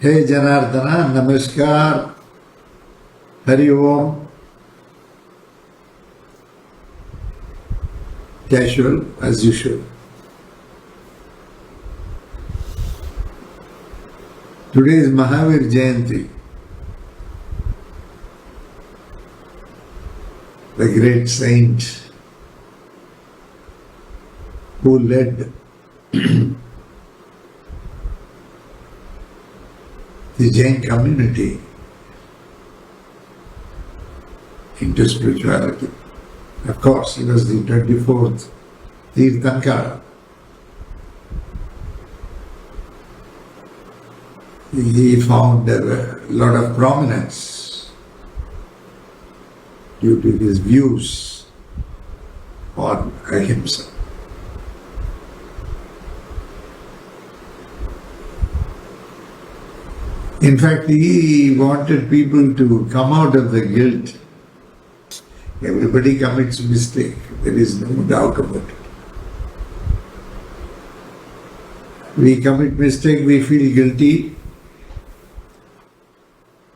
Hey Janardana, Namaskar, Hari Om. Casual as usual. Today is Mahavir Jayanti, the great saint who led the Jain community into spirituality. Of course, he was the 24th Tirthankara. He found a lot of prominence due to his views on ahimsa. In fact, he wanted people to come out of the guilt. Everybody commits mistake. There is no doubt about it. We commit mistake, we feel guilty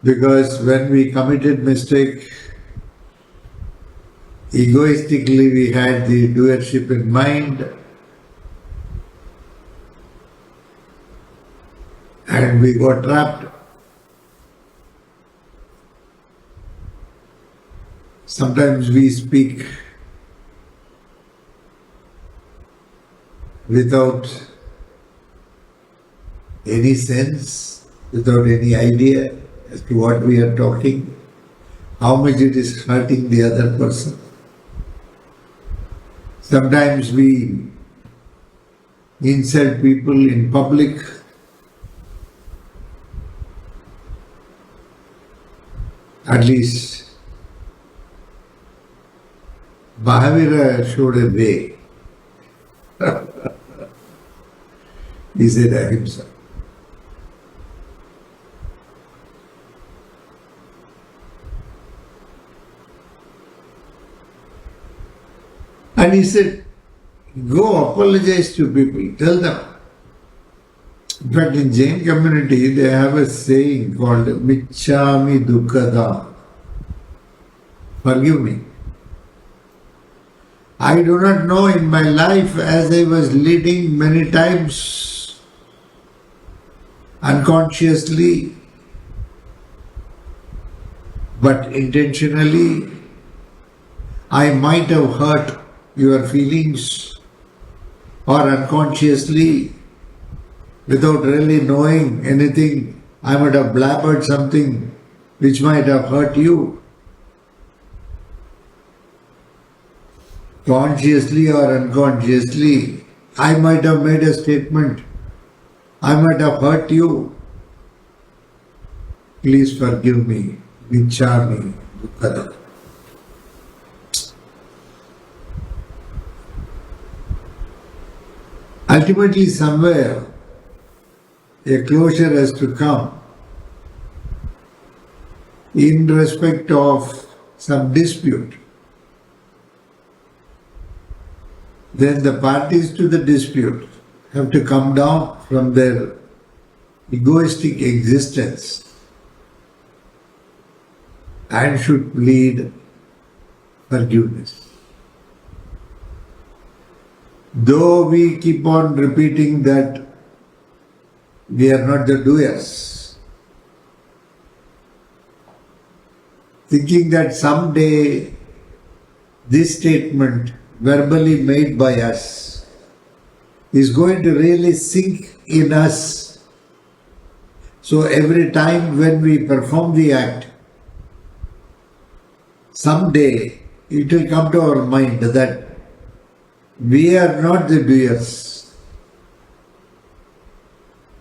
because when we committed mistake, egoistically we had the doership in mind and we got trapped. Sometimes we speak without any sense, without any idea as to what we are talking, how much it is hurting the other person. Sometimes we insult people in public. At least Mahavira showed a way. He said ahimsa. And he said, go apologize to people, tell them. In fact, in Jain community, they have a saying called Michchami Dukkada. Forgive me. I do not know in my life as I was leading many times unconsciously, but intentionally, I might have hurt your feelings or unconsciously, without really knowing anything, I might have blabbered something which might have hurt you. Consciously or unconsciously, I might have made a statement. I might have hurt you. Please forgive me. Michchami Dukkada. Ultimately, somewhere, a closure has to come in respect of some dispute. Then the parties to the dispute have to come down from their egoistic existence and should plead forgiveness. Though we keep on repeating that we are not the doers, thinking that someday this statement verbally made by us is going to really sink in us. So every time when we perform the act, someday it will come to our mind that we are not the doers.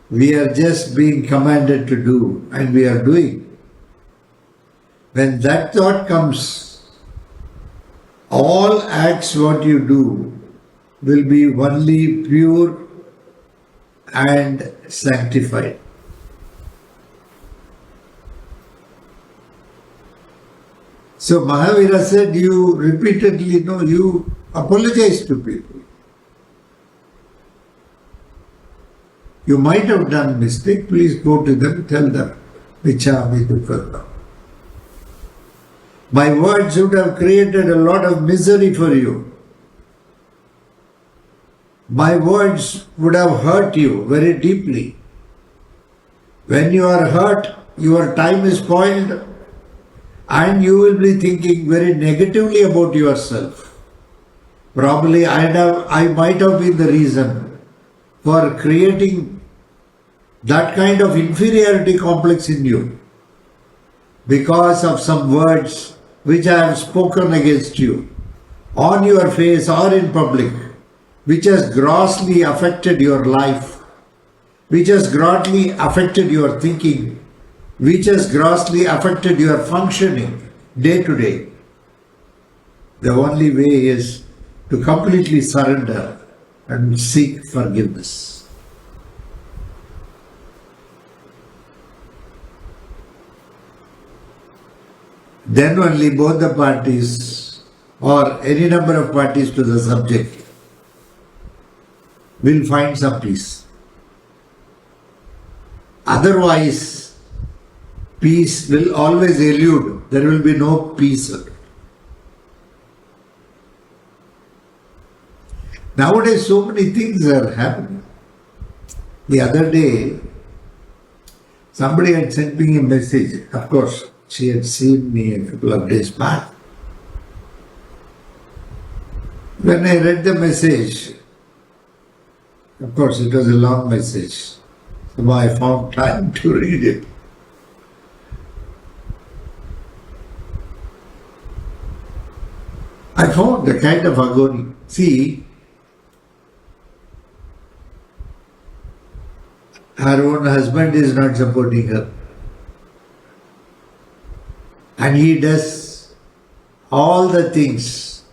We are just being commanded to do and we are doing. When that thought comes, all acts what you do will be only pure and sanctified. So Mahavira said, you repeatedly, you apologize to people. You might have done mistake, please go to them, tell them. Vichami Dukha. My words would have created a lot of misery for you. My words would have hurt you very deeply. When you are hurt, your time is spoiled and you will be thinking very negatively about yourself. Probably I might have been the reason for creating that kind of inferiority complex in you because of some words which I have spoken against you on your face or in public, which has grossly affected your life, which has grossly affected your thinking, which has grossly affected your functioning day to day. The only way is to completely surrender and seek forgiveness. Then only both the parties or any number of parties to the subject will find some peace. Otherwise, peace will always elude. There will be no peace. Nowadays, so many things are happening. The other day, somebody had sent me a message. Of course, she had seen me a couple of days back. When I read the message, of course, it was a long message, so I found time to read it. I found the kind of agony. See, her own husband is not supporting her. And he does all the things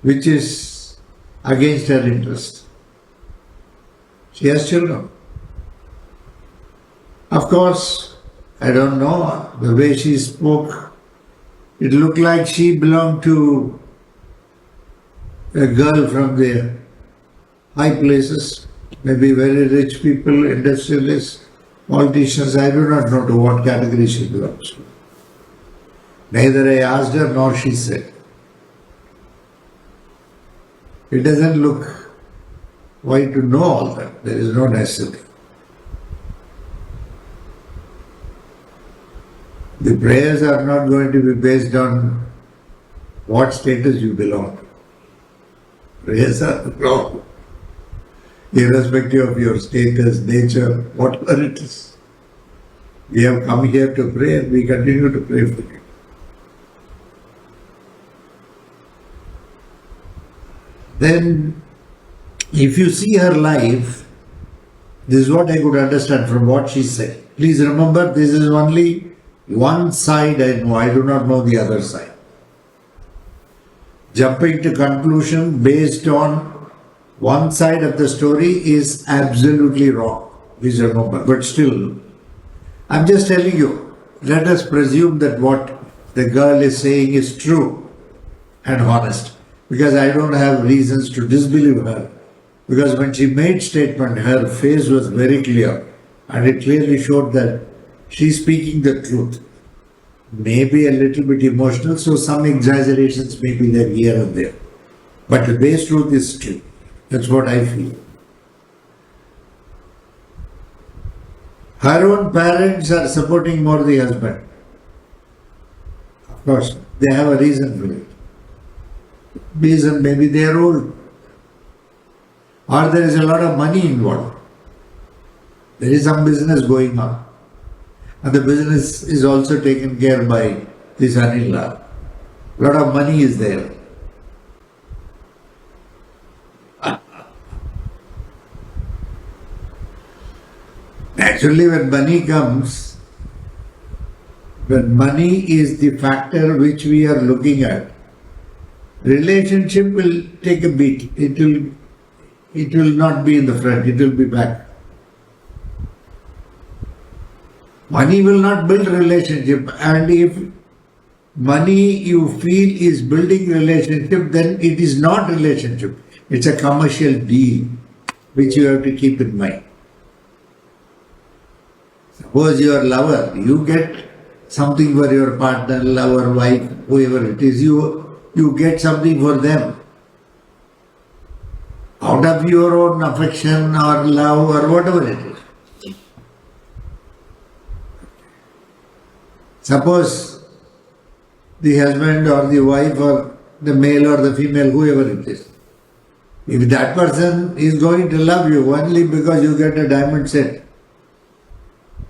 which is against her interest. She has children. Of course, I don't know, the way she spoke, it looked like she belonged to a girl from the high places, maybe very rich people, industrialists, politicians. I do not know to what category she belongs to. Neither I asked her nor she said. It doesn't look why to know all that. There is no necessity. The prayers are not going to be based on what status you belong to. Prayers are wrong, irrespective of your status, nature, whatever it is. We have come here to pray and we continue to pray for you. Then, if you see her life, this is what I could understand from what she said. Please remember, this is only one side I know. I do not know the other side. Jumping to conclusion based on one side of the story is absolutely wrong. Please remember. But still, I'm just telling you, let us presume that what the girl is saying is true and honest. Because I don't have reasons to disbelieve her. Because when she made statement, her face was very clear. And it clearly showed that she's speaking the truth. Maybe a little bit emotional, so some exaggerations may be there here and there. But the base truth is true. That's what I feel. Her own parents are supporting more the husband. Of course, they have a reason for it. Reason maybe they are old. Or there is a lot of money involved. There is some business going on. And the business is also taken care by the son-in-law. A lot of money is there. Actually, when money comes, when money is the factor which we are looking at, relationship will take a beat. It will not be in the front, it will be back. Money will not build relationship, and if money you feel is building relationship, then it is not relationship. It's a commercial deal which you have to keep in mind. Suppose your lover, you get something for your partner, lover, wife, whoever it is, you get something for them. Out of your own affection or love or whatever it is. Suppose the husband or the wife or the male or the female, whoever it is, if that person is going to love you only because you get a diamond set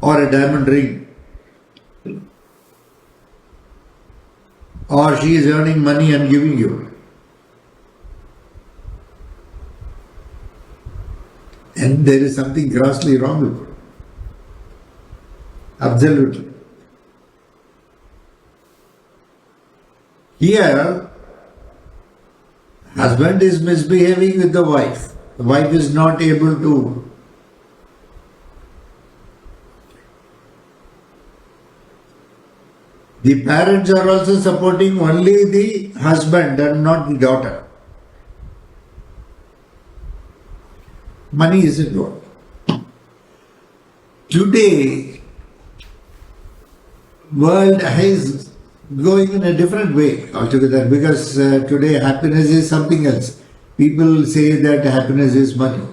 or a diamond ring, or she is earning money and giving you, and there is something grossly wrong with it. Absolutely. Here, husband is misbehaving with the wife. The wife is not able to. The parents are also supporting only the husband and not the daughter. Money is involved. Today, world is going in a different way altogether, because today happiness is something else. People say that happiness is money.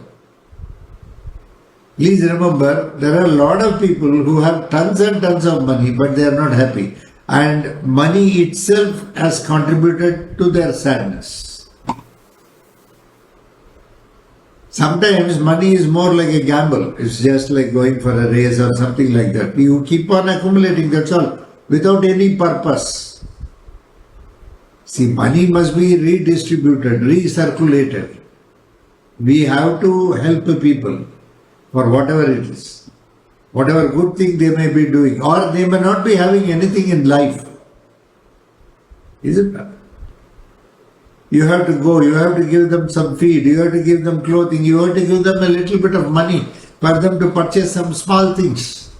Please remember, there are a lot of people who have tons and tons of money, but they are not happy. And money itself has contributed to their sadness. Sometimes money is more like a gamble. It's just like going for a race or something like that. You keep on accumulating, that's all, without any purpose. See, money must be redistributed, recirculated. We have to help the people for whatever it is. Whatever good thing they may be doing, or they may not be having anything in life. Isn't it? You have to go, you have to give them some feed, you have to give them clothing, you have to give them a little bit of money for them to purchase some small things.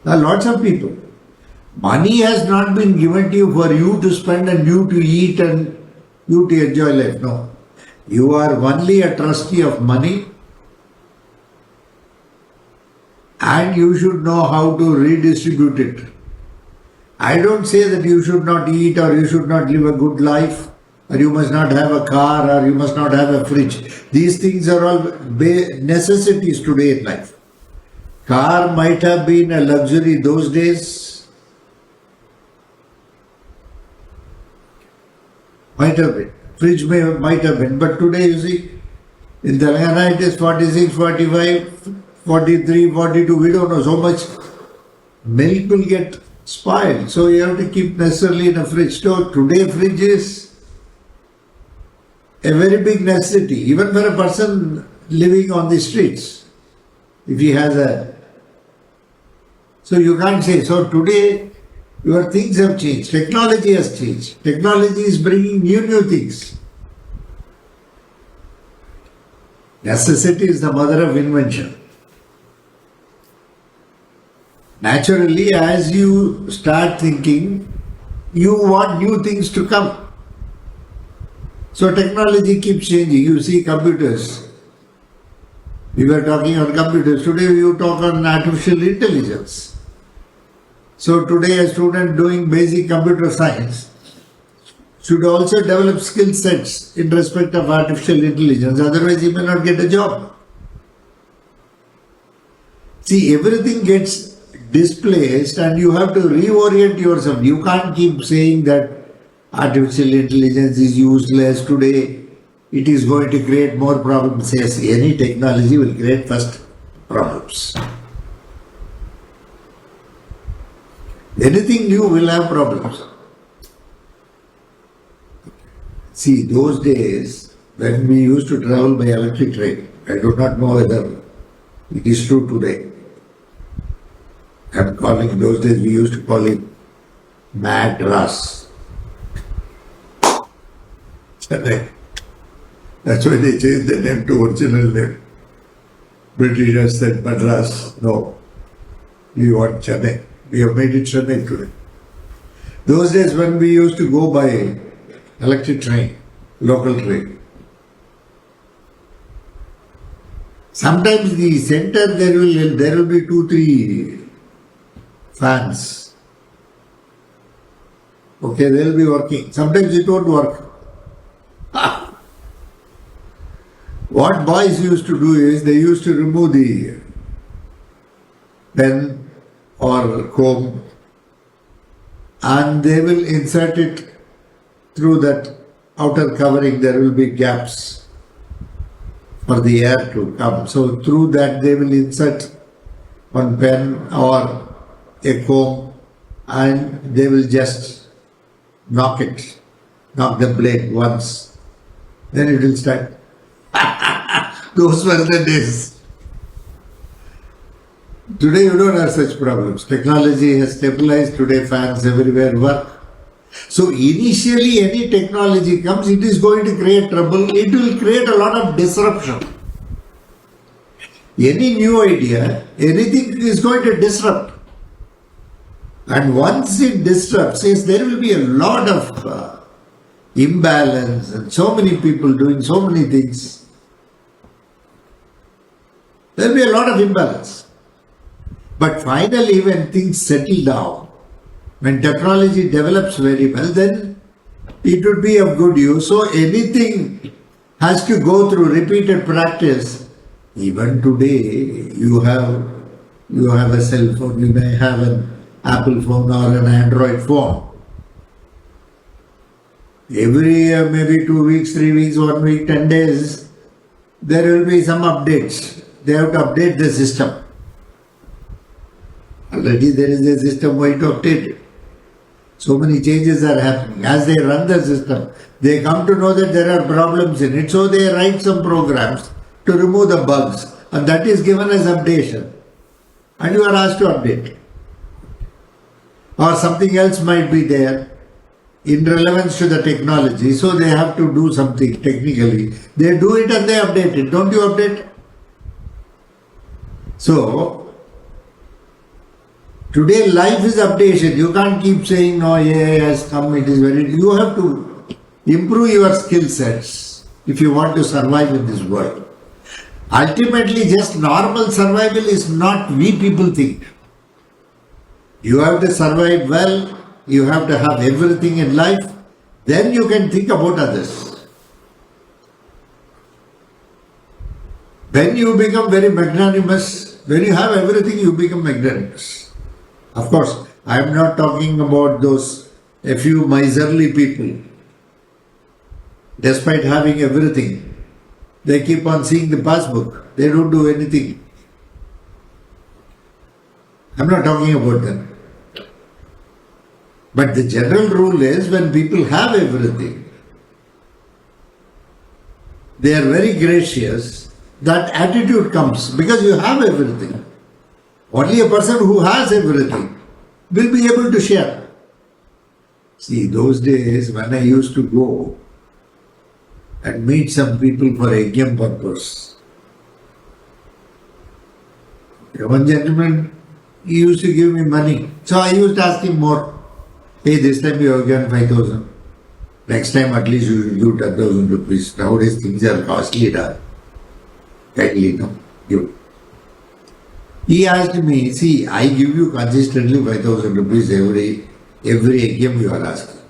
There are lots of people. Money has not been given to you for you to spend and you to eat and you to enjoy life. No. You are only a trustee of money, and you should know how to redistribute it. I don't say that you should not eat or you should not live a good life, or you must not have a car or you must not have a fridge. These things are all necessities today in life. Car might have been a luxury those days. Might have been. Fridge might have been. But today, you see, in Telangana it is 46, 45, 43, 42, we don't know so much. Milk will get spoiled, so you have to keep necessarily in a fridge. So today fridge is a very big necessity, even for a person living on the streets. If he has a... So you can't say, so today your things have changed, technology has changed. Technology is bringing new things. Necessity is the mother of invention. Naturally, as you start thinking, you want new things to come. So technology keeps changing. You see computers. We were talking on computers. Today you talk on artificial intelligence. So today a student doing basic computer science should also develop skill sets in respect of artificial intelligence. Otherwise he may not get a job. See, everything gets displaced and you have to reorient yourself. You can't keep saying that artificial intelligence is useless today. It is going to create more problems. Yes, any technology will create first problems. Anything new will have problems. See, those days when we used to travel by electric train, I do not know whether it is true today. I'm calling, those days we used to call it Madras. That's why they changed the name to original name. Britishers said Madras. No, we want Chennai. We have made it Chennai today. Those days when we used to go by electric train, local train. Sometimes the center there will be 2-3 fans. Okay, they will be working. Sometimes it won't work. What boys used to do is they used to remove the pen or comb and they will insert it through that outer covering. There will be gaps for the air to come. So through that they will insert one pen or a comb and they will just knock the blade once. Then it will start. Those were the days. Today you don't have such problems. Technology has stabilized. Today fans everywhere work. So initially any technology comes, it is going to create trouble. It will create a lot of disruption. Any new idea, anything is going to disrupt. And once it disrupts, yes, there will be a lot of imbalance and so many people doing so many things. There will be a lot of imbalance. But finally, when things settle down, when technology develops very well, then it would be of good use. So anything has to go through repeated practice. Even today, you have a cell phone, you may have an Apple phone or an Android phone. Every maybe 2 weeks, 3 weeks, 1 week, 10 days, there will be some updates. They have to update the system. Already there is a system, why to update it? So many changes are happening. As they run the system, they come to know that there are problems in it, so they write some programs to remove the bugs, and that is given as updation. And you are asked to update. Or something else might be there in relevance to the technology, so they have to do something technically. They do it and they update it. Don't you update? So, today life is updation. You can't keep saying, no, AI has come, it is very... You have to improve your skill sets if you want to survive in this world. Ultimately, just normal survival is not we people think. You have to survive well, you have to have everything in life, then you can think about others. When you become very magnanimous, when you have everything, you become magnanimous. Of course, I am not talking about a few miserly people. Despite having everything, they keep on seeing the passbook. They don't do anything. I am not talking about them. But the general rule is when people have everything, they are very gracious, that attitude comes because you have everything. Only a person who has everything will be able to share. See, those days when I used to go and meet some people for yajna purpose, one gentleman, he used to give me money. So I used to ask him more. Hey, this time you have given 5,000. Next time at least you will give 10,000 rupees. Nowadays things are costly. Kindly, no? Give. He asked me, see, I give you consistently 5,000 rupees every yajna you are asking.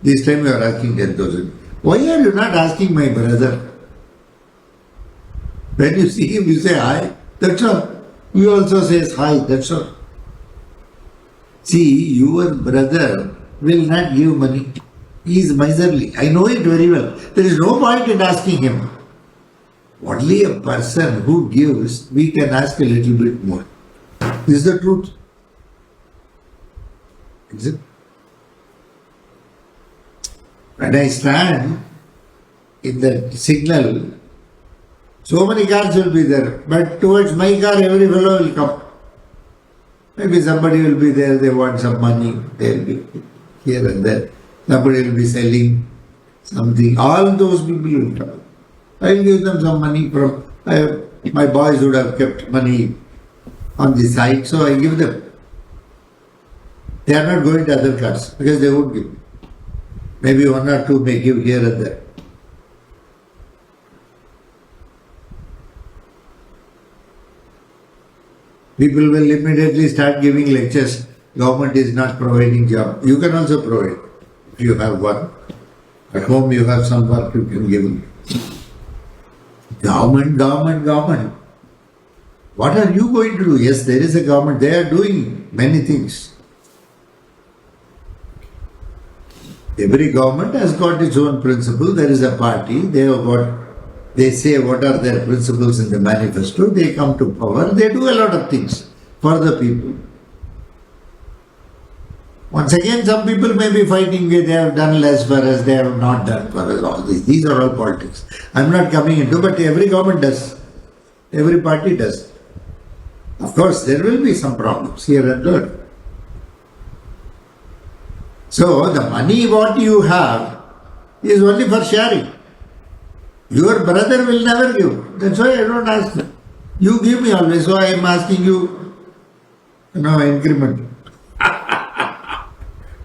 This time you are asking 10,000. Why are you not asking my brother? When you see him, you say hi. That's all. He also says hi. That's all. See, your brother will not give money. He is miserly. I know it very well. There is no point in asking him. Only a person who gives, we can ask a little bit more. This is the truth. Is it? When I stand in the signal, so many cars will be there, but towards my car every fellow will come. Maybe somebody will be there, they want some money, they will be here and there. Somebody will be selling something. All those people will come. I will give them some money from, my boys would have kept money on the side, so I give them. They are not going to other cars because they won't give. Maybe one or two may give here and there. People will immediately start giving lectures. Government is not providing job. You can also provide if you have one. At home you have some work you can give. Government. What are you going to do? Yes, there is a government. They are doing many things. Every government has got its own principle. There is a party. They say what are their principles in the manifesto. They come to power. They do a lot of things for the people. Once again, some people may be fighting with they have done less for us, they have not done for us. All these. These are all politics. I am not coming into, but every government does. Every party does. Of course, there will be some problems here and there. So, the money what you have is only for sharing. Your brother will never give. That's why I don't ask. You give me always, so I am asking you, increment.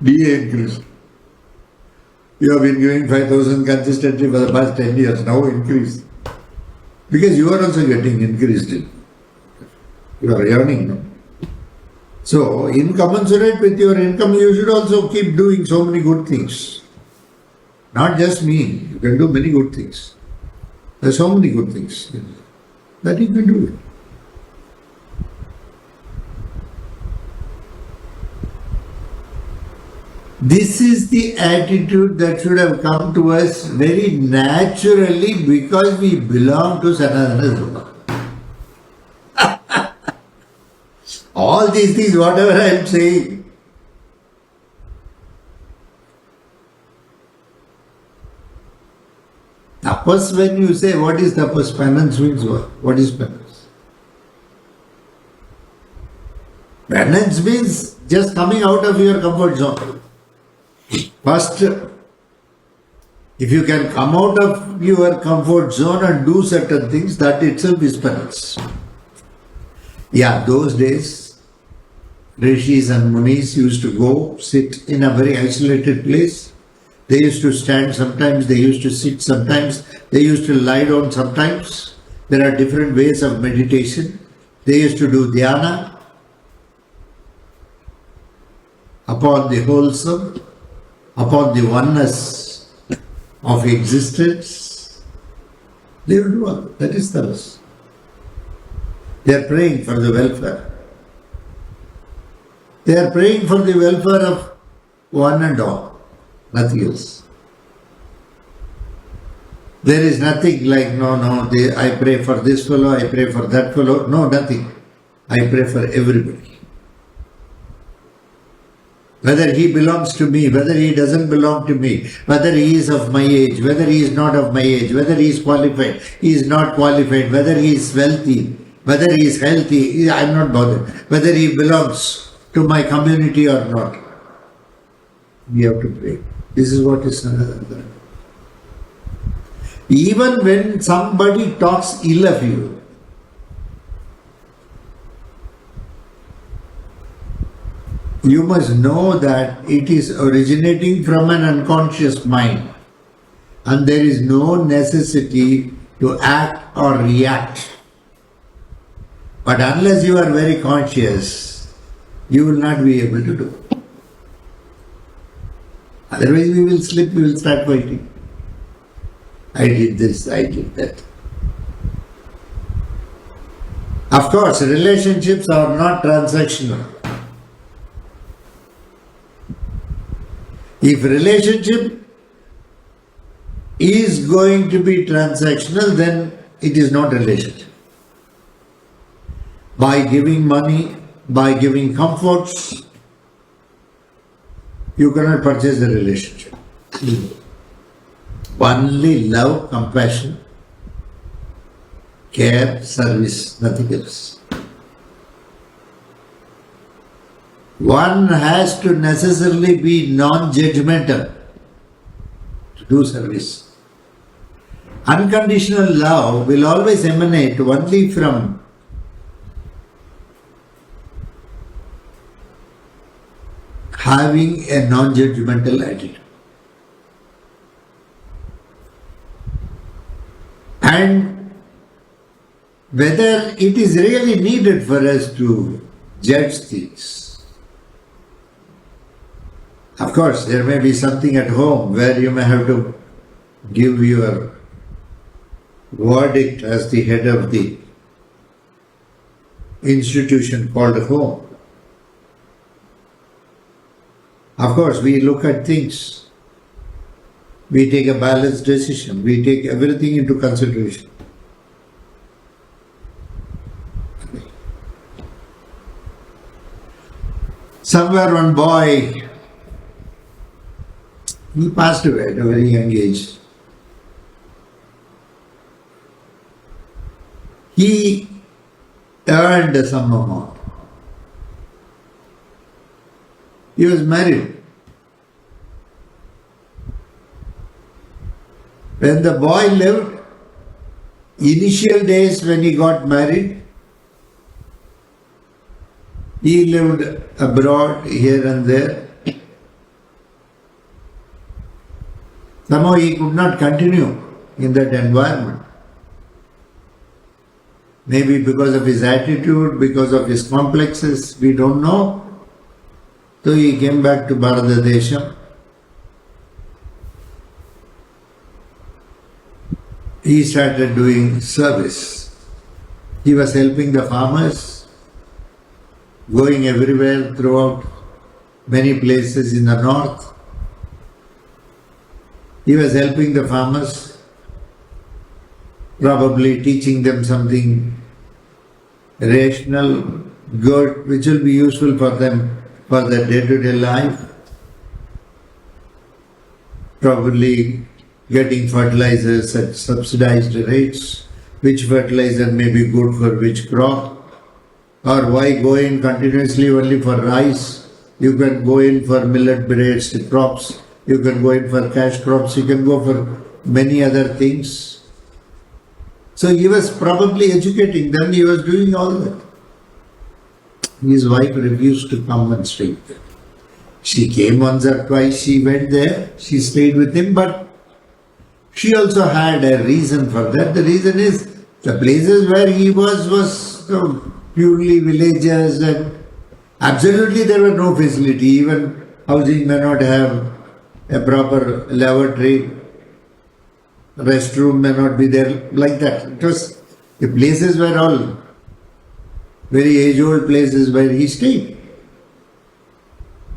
DA increase. You have been giving 5,000 consistently for the past 10 years, now increase. Because you are also getting increased. You are earning. No? So, in commensurate with your income, you should also keep doing so many good things. Not just me, you can do many good things. There are so many good things that you can do. This is the attitude that should have come to us very naturally because we belong to Sanatana Dharma. All these things, whatever I am saying, tapas, when you say what is tapas, penance means what? What is penance? Penance means just coming out of your comfort zone. First, if you can come out of your comfort zone and do certain things, that itself is penance. Yeah, those days, rishis and munis used to go sit in a very isolated place. They used to stand sometimes, they used to sit sometimes, they used to lie down sometimes. There are different ways of meditation. They used to do dhyana upon the wholesome, upon the oneness of existence. They will do all that. That is theirs. They are praying for the welfare. They are praying for the welfare of one and all, nothing else. There is nothing like, I pray for this fellow, I pray for that fellow. No, nothing. I pray for everybody. Whether he belongs to me, whether he doesn't belong to me, whether he is of my age, whether he is not of my age, whether he is qualified, he is not qualified, whether he is wealthy, whether he is healthy, I am not bothered. Whether he belongs to my community or not. We have to pray. This is what is Sanatana. Even when somebody talks ill of you, you must know that it is originating from an unconscious mind and there is no necessity to act or react. But unless you are very conscious, you will not be able to do. Otherwise we will slip, we will start fighting. I did this, I did that. Of course, relationships are not transactional. If relationship is going to be transactional, then it is not relationship. By giving money, by giving comforts, you cannot purchase a relationship. Only love, compassion, care, service, nothing else. One has to necessarily be non-judgmental to do service. Unconditional love will always emanate only from having a non-judgmental attitude. And whether it is really needed for us to judge things. Of course, there may be something at home where you may have to give your verdict as the head of the institution called home. Of course, we look at things. We take a balanced decision. We take everything into consideration. Somewhere one boy, he passed away at a very young age. He earned some amount. He was married. When the boy lived, initial days when he got married, he lived abroad here and there. Somehow he could not continue in that environment. Maybe because of his attitude, because of his complexes, we don't know. So he came back to Bharatadesham. He started doing service. He was helping the farmers, going everywhere throughout many places in the north. He was helping the farmers, probably teaching them something rational, good, which will be useful for them for their day-to-day life. Probably getting fertilizers at subsidized rates, which fertilizer may be good for which crop, or why go in continuously only for rice. You can go in for millet-based crops, you can go in for cash crops, you can go for many other things. So he was probably educating them, he was doing all that. His wife refused to come and stay with him. She came once or twice, she went there, she stayed with him, but she also had a reason for that. The reason is the places where he was purely villages and absolutely there were no facility. Even housing may not have a proper lavatory, restroom may not be there like that. It was, the places were all very age-old places where he stayed.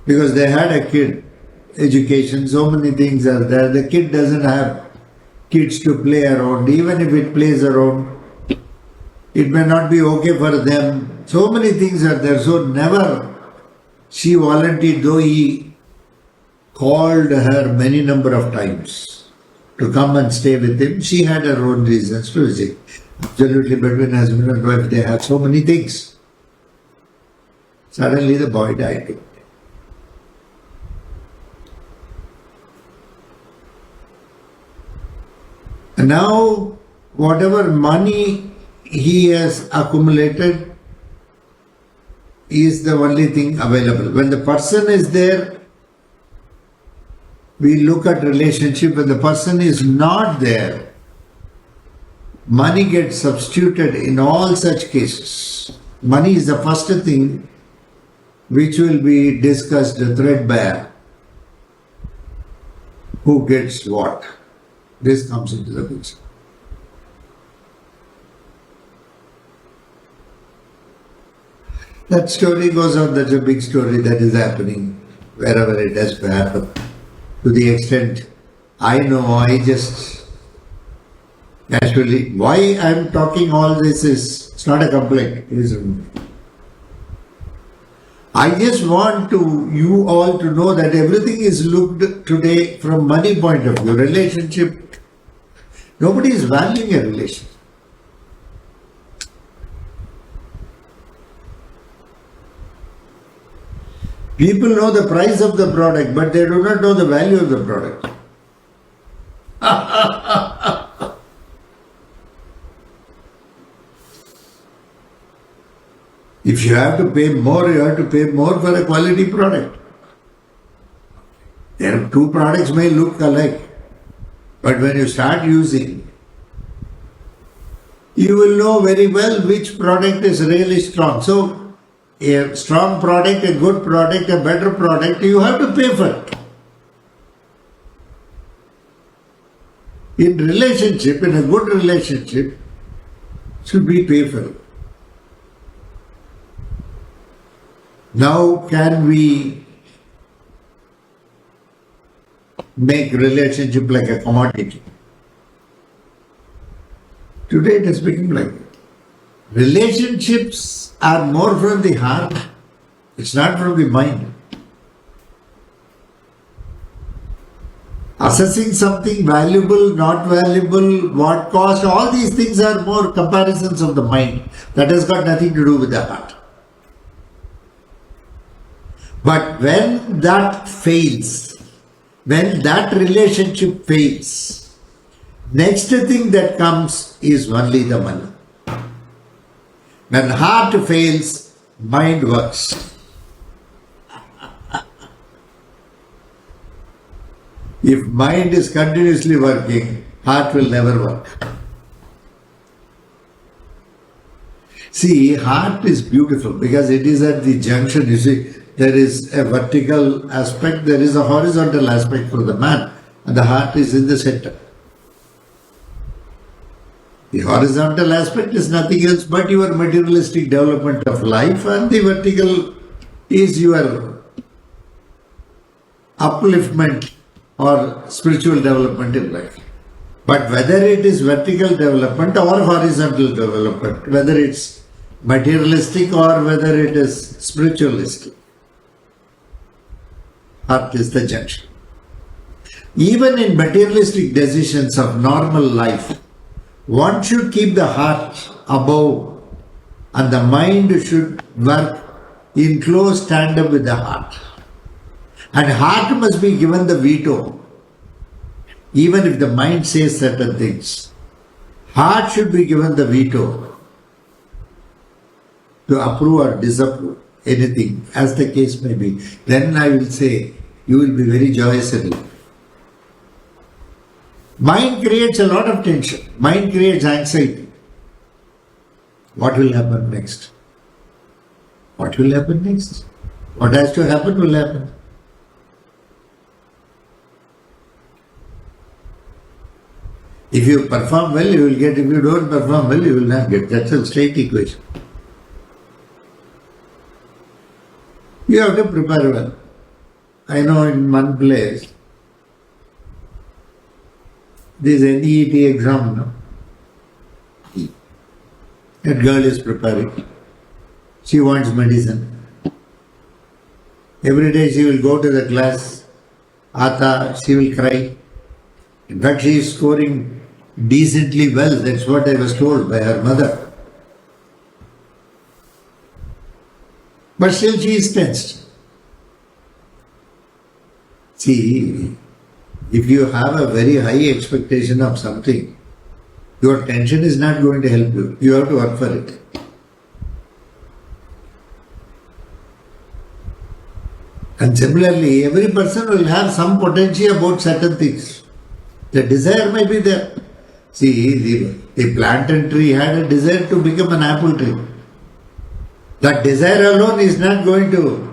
Because they had a kid, education, so many things are there. The kid doesn't have kids to play around. Even if it plays around, it may not be okay for them. So many things are there. So never she volunteered, though he called her many number of times to come and stay with him. She had her own reasons to visit. Absolutely, between husband and wife, they have so many things. Suddenly the boy died. And now, whatever money he has accumulated is the only thing available. When the person is there, we look at relationship. When the person is not there, money gets substituted in all such cases. Money is the first thing which will be discussed threadbare. Who gets what? This comes into the picture. That story goes on, that's a big story that is happening wherever it has to happen. To the extent I know, I just actually, why I am talking all this is, it's not a complaint. I just want you all to know that everything is looked today from money point of view. Relationship, nobody is valuing a relationship. People know the price of the product, but they do not know the value of the product. If you have to pay more, you have to pay more for a quality product. There, two products may look alike, but when you start using, you will know very well which product is really strong. So, a strong product, a good product, a better product, you have to pay for it. In relationship, in a good relationship, should we pay for it? Now, can we make relationship like a commodity? Today it has become like that. Relationships are more from the heart. It's not from the mind. Assessing something valuable, not valuable, what cost, all these things are more comparisons of the mind. That has got nothing to do with the heart. But when that fails, when that relationship fails, next thing that comes is only the money. When heart fails, mind works. If mind is continuously working, heart will never work. See, heart is beautiful because it is at the junction. You see, there is a vertical aspect, there is a horizontal aspect for the man, and the heart is in the center. The horizontal aspect is nothing else but your materialistic development of life, and the vertical is your upliftment or spiritual development in life. But whether it is vertical development or horizontal development, whether it's materialistic or whether it is spiritualistic, heart is the junction. Even in materialistic decisions of normal life, one should keep the heart above and the mind should work in close tandem with the heart. And heart must be given the veto. Even if the mind says certain things, heart should be given the veto to approve or disapprove anything, as the case may be. Then I will say, you will be very joyous in life. Mind creates a lot of tension. Mind creates anxiety. What will happen next? What will happen next? What has to happen will happen. If you perform well, you will get. If you don't perform well, you will not get. That's a straight equation. You have to prepare well. I know in one place, this NEET exam, no? That girl is preparing. She wants medicine. Every day she will go to the class. Ata, she will cry. In fact, she is scoring decently well. That's what I was told by her mother. But still she is tensed. See, if you have a very high expectation of something, your tension is not going to help you. You have to work for it. And similarly, every person will have some potential about certain things. The desire may be there. See, the plantain tree had a desire to become an apple tree. That desire alone is not going to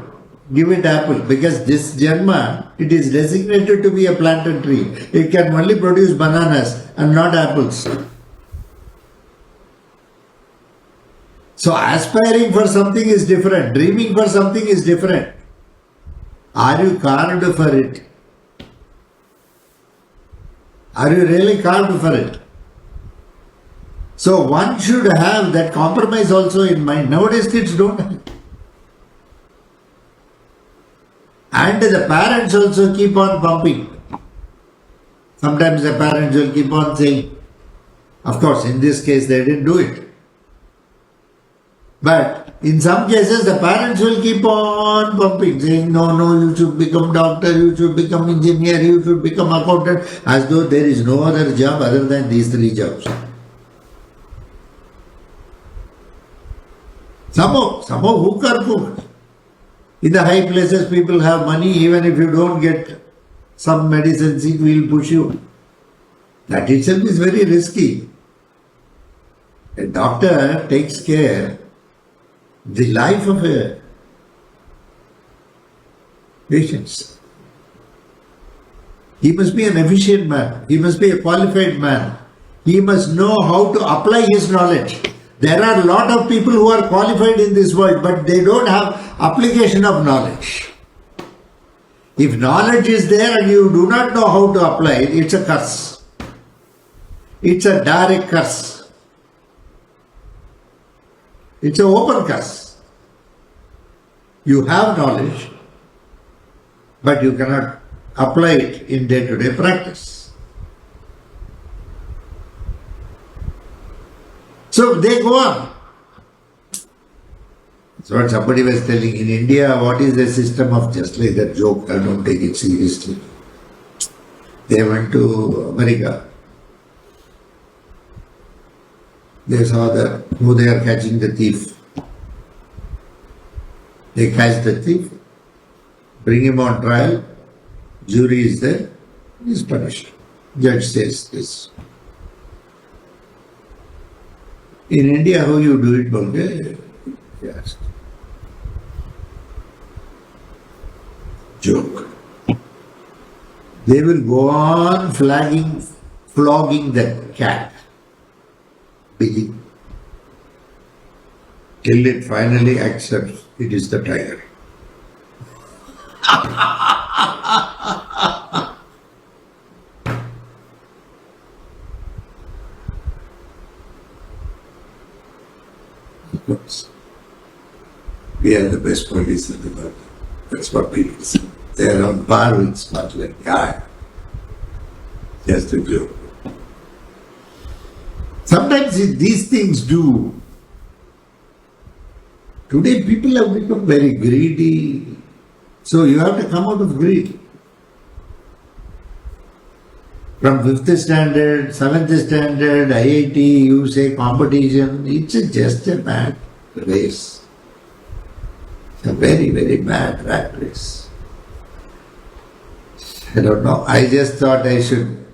give it apple, because this Janma, it is designated to be a plantain tree. It can only produce bananas and not apples. So aspiring for something is different. Dreaming for something is different. Are you carved for it? Are you really carved for it? So one should have that compromise also in mind. Nowadays kids don't have. And the parents also keep on pumping. Sometimes the parents will keep on saying, of course in this case they didn't do it. But in some cases the parents will keep on pumping, saying, no, you should become doctor, you should become engineer, you should become accountant, as though there is no other job other than these three jobs. Somehow hook or crook. In the high places people have money, even if you don't get some medicine, it will push you. That itself is very risky. A doctor takes care the life of a patient. He must be an efficient man. He must be a qualified man. He must know how to apply his knowledge. There are a lot of people who are qualified in this world, but they don't have application of knowledge. If knowledge is there and you do not know how to apply it, it's a curse. It's a direct curse. It's an open curse. You have knowledge, but you cannot apply it in day-to-day practice. So they go on. That's what somebody was telling. In India, what is the system of, just like that joke, I don't take it seriously. They went to America. They saw who they are catching the thief. They catch the thief, bring him on trial, jury is there, he is punished. Judge says this. In India, how you do it, Bolge? Yes. Joke. They will go on flogging the cat, till it finally accepts it is the tiger. Of course, we are the best police in the world. That's what people say. They are on par with Scotland. Yeah. Just a joke. Sometimes these things do. Today people have become very greedy. So you have to come out of greed. From 5th standard, 7th standard, IIT, you say competition, it's just a mad race. It's a very, very mad rat race. I don't know. I just thought I should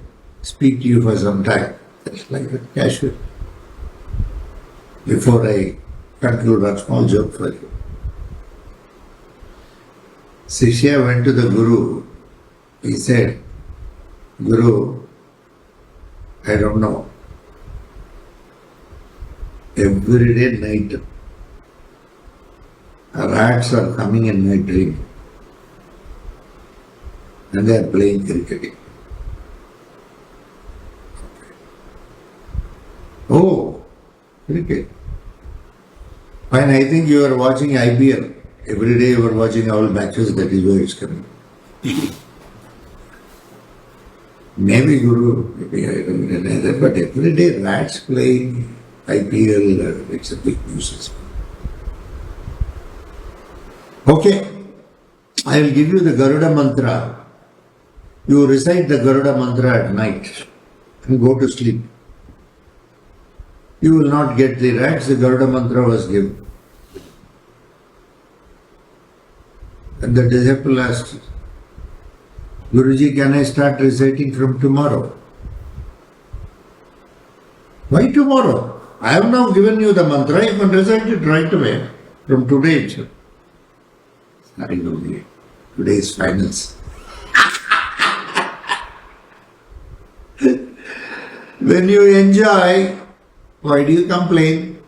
speak to you for some time. Just like a casual. Before I conclude a small joke for you. Shishya went to the Guru. He said, Guru, I don't know. Every day night, rats are coming in my dream. And they are playing cricket. Oh, cricket. Fine, I think you are watching IPL. Every day you are watching all matches, that is where it's coming. Maybe Guru, maybe I don't know, but every day rats playing IPL, it's a big nuisance. Okay, I will give you the Garuda mantra. You recite the Garuda mantra at night and go to sleep. You will not get the rats, the Garuda mantra was given. And the disciple asked, Guruji, can I start reciting from tomorrow? Why tomorrow? I have now given you the mantra, you can recite it right away, from today itself. Sorry, Guruji, today is finals. When you enjoy, why do you complain?